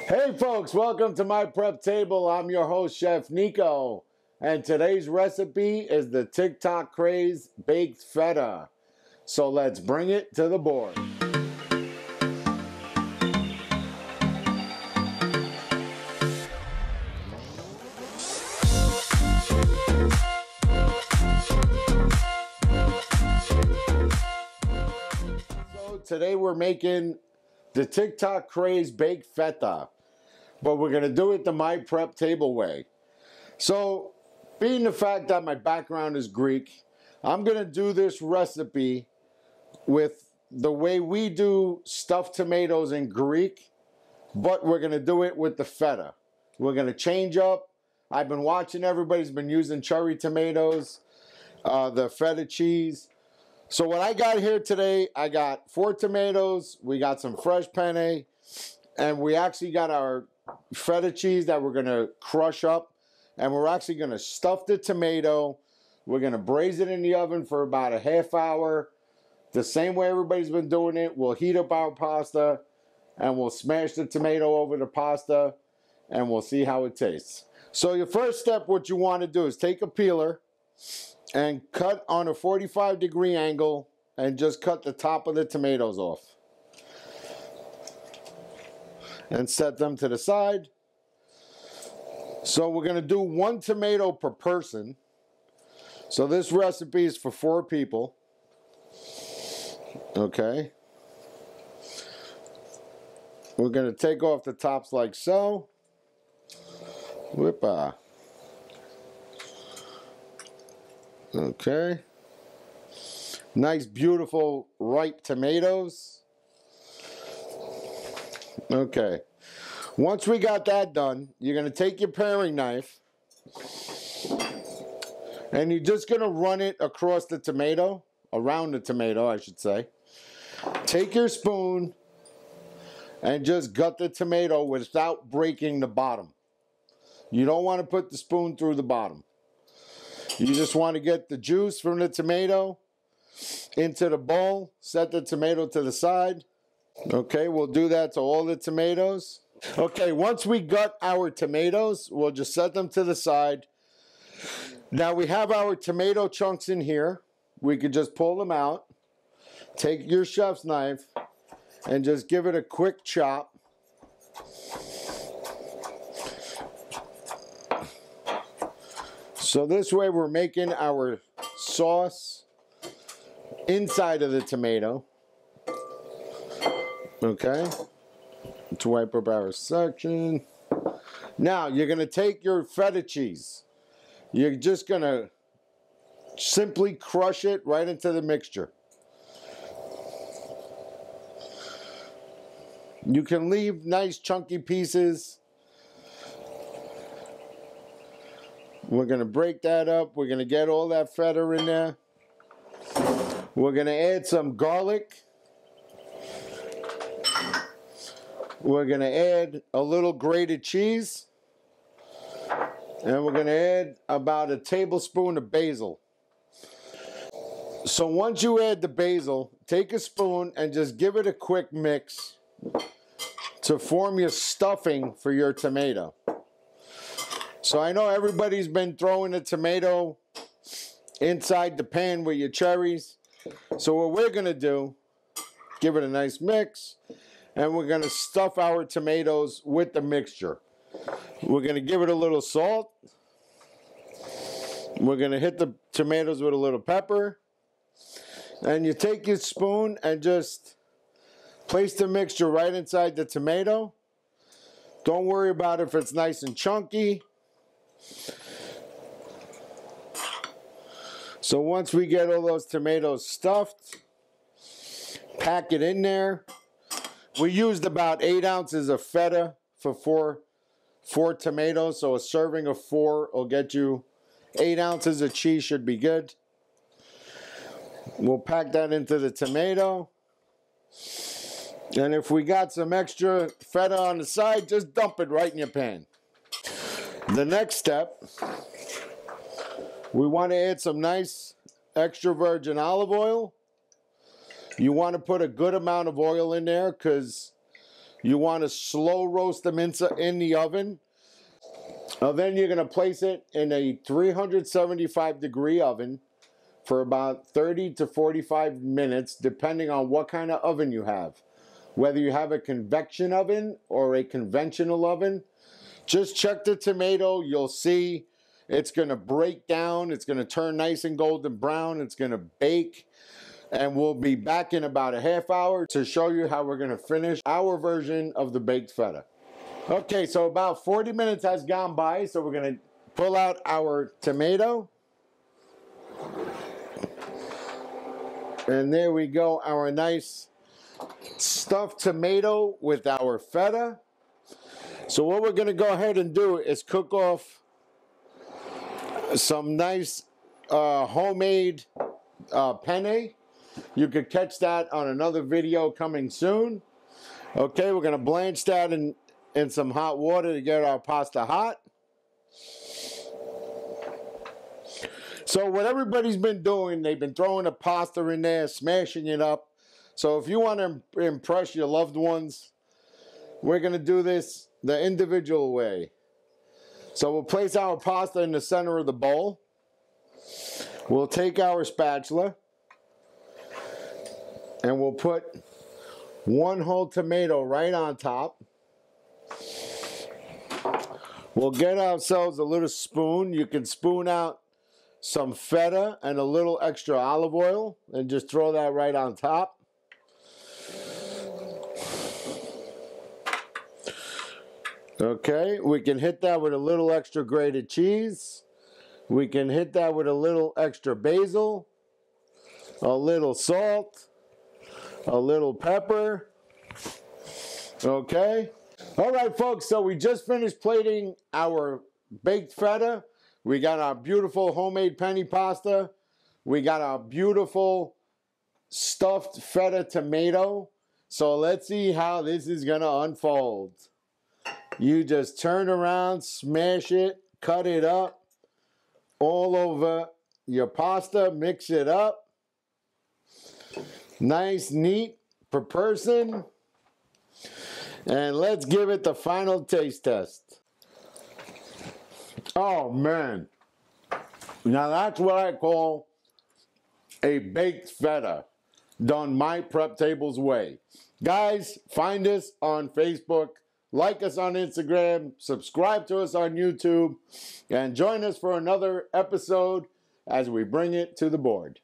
Hey folks, welcome to My Prep Table. I'm your host, Chef Nico, and today's recipe is the TikTok craze baked feta. So let's bring it to the board. So today we're making the TikTok craze baked feta, but we're gonna do it the MyPrepTable way. So, being the fact that my background is Greek, I'm gonna do this recipe with the way we do stuffed tomatoes in Greek, but we're gonna do it with the feta. We're gonna change up. I've been watching everybody's been using cherry tomatoes, the feta cheese. So what I got here today, I got 4 tomatoes, we got some fresh penne, and we actually got our feta cheese that we're gonna crush up, and we're actually gonna stuff the tomato. We're gonna braise it in the oven for about a half hour. The same way everybody's been doing it. We'll heat up our pasta, and we'll smash the tomato over the pasta, and we'll see how it tastes. So your first step, what you wanna do is take a peeler, and cut on a 45-degree angle and just cut the top of the tomatoes off. And set them to the side. So we're going to do 1 tomato per person. So this recipe is for 4 people. Okay. We're going to take off the tops like so. Whippa. Okay. Nice, beautiful, ripe tomatoes. Okay. Once we got that done, you're going to take your paring knife and you're just going to run it across the tomato, around the tomato, I should say. Take your spoon and just gut the tomato without breaking the bottom. You don't want to put the spoon through the bottom. You just want to get the juice from the tomato into the bowl. Set the tomato to the side. Okay, we'll do that to all the tomatoes. Okay, once we gut our tomatoes, we'll just set them to the side. Now we have our tomato chunks in here. We could just pull them out. Take your chef's knife and just give it a quick chop. So this way we're making our sauce inside of the tomato. Okay. Let's wipe up our section. Now you're going to take your feta cheese. You're just going to simply crush it right into the mixture. You can leave nice chunky pieces. We're going to break that up. We're going to get all that feta in there. We're going to add some garlic. We're going to add a little grated cheese. And we're going to add about a tablespoon of basil. So once you add the basil, take a spoon and just give it a quick mix to form your stuffing for your tomato. So I know everybody's been throwing a tomato inside the pan with your cherries. So what we're going to do, give it a nice mix, and we're going to stuff our tomatoes with the mixture. We're going to give it a little salt. We're going to hit the tomatoes with a little pepper. And you take your spoon and just place the mixture right inside the tomato. Don't worry about if it's nice and chunky. So once we get all those tomatoes stuffed, pack it in there. We used about 8 ounces of feta for four tomatoes. So a serving of 4 will get you 8 ounces of cheese, should be good. We'll pack that into the tomato. And if we got some extra feta on the side, just dump it right in your pan. The next step, we want to add some nice extra virgin olive oil. You want to put a good amount of oil in there because You want to slow roast them in the oven. Then you're going to place it in a 375 degree oven for about 30 to 45 minutes, depending on what kind of oven you have. Whether you have a convection oven or a conventional oven, just check the tomato. You'll see it's going to break down. It's going to turn nice and golden brown. It's going to bake. And we'll be back in about a half hour to show you how we're going to finish our version of the baked feta. Okay, so about 40 minutes has gone by, so we're going to pull out our tomato. And there we go, our nice stuffed tomato with our feta. So what we're going to go ahead and do is cook off some nice homemade penne. You could catch that on another video coming soon. Okay, we're going to blanch that in some hot water to get our pasta hot. So what everybody's been doing, they've been throwing the pasta in there, smashing it up. So if you want to impress your loved ones, we're going to do this the individual way. So we'll place our pasta in the center of the bowl. We'll take our spatula and we'll put one whole tomato right on top. We'll get ourselves a little spoon. You can spoon out some feta and a little extra olive oil and just throw that right on top. Okay, we can hit that with a little extra grated cheese. We can hit that with a little extra basil, a little salt, a little pepper. Okay. All right, folks, so we just finished plating our baked feta. We got our beautiful homemade penne pasta. We got our beautiful stuffed feta tomato. So let's see how this is going to unfold. You just turn around, smash it, cut it up all over your pasta, mix it up. Nice, neat per person. And let's give it the final taste test. Oh, man. Now that's what I call a baked feta done MyPrepTable's way. Guys, find us on Facebook, like us on Instagram, subscribe to us on YouTube, and join us for another episode as we bring it to the board.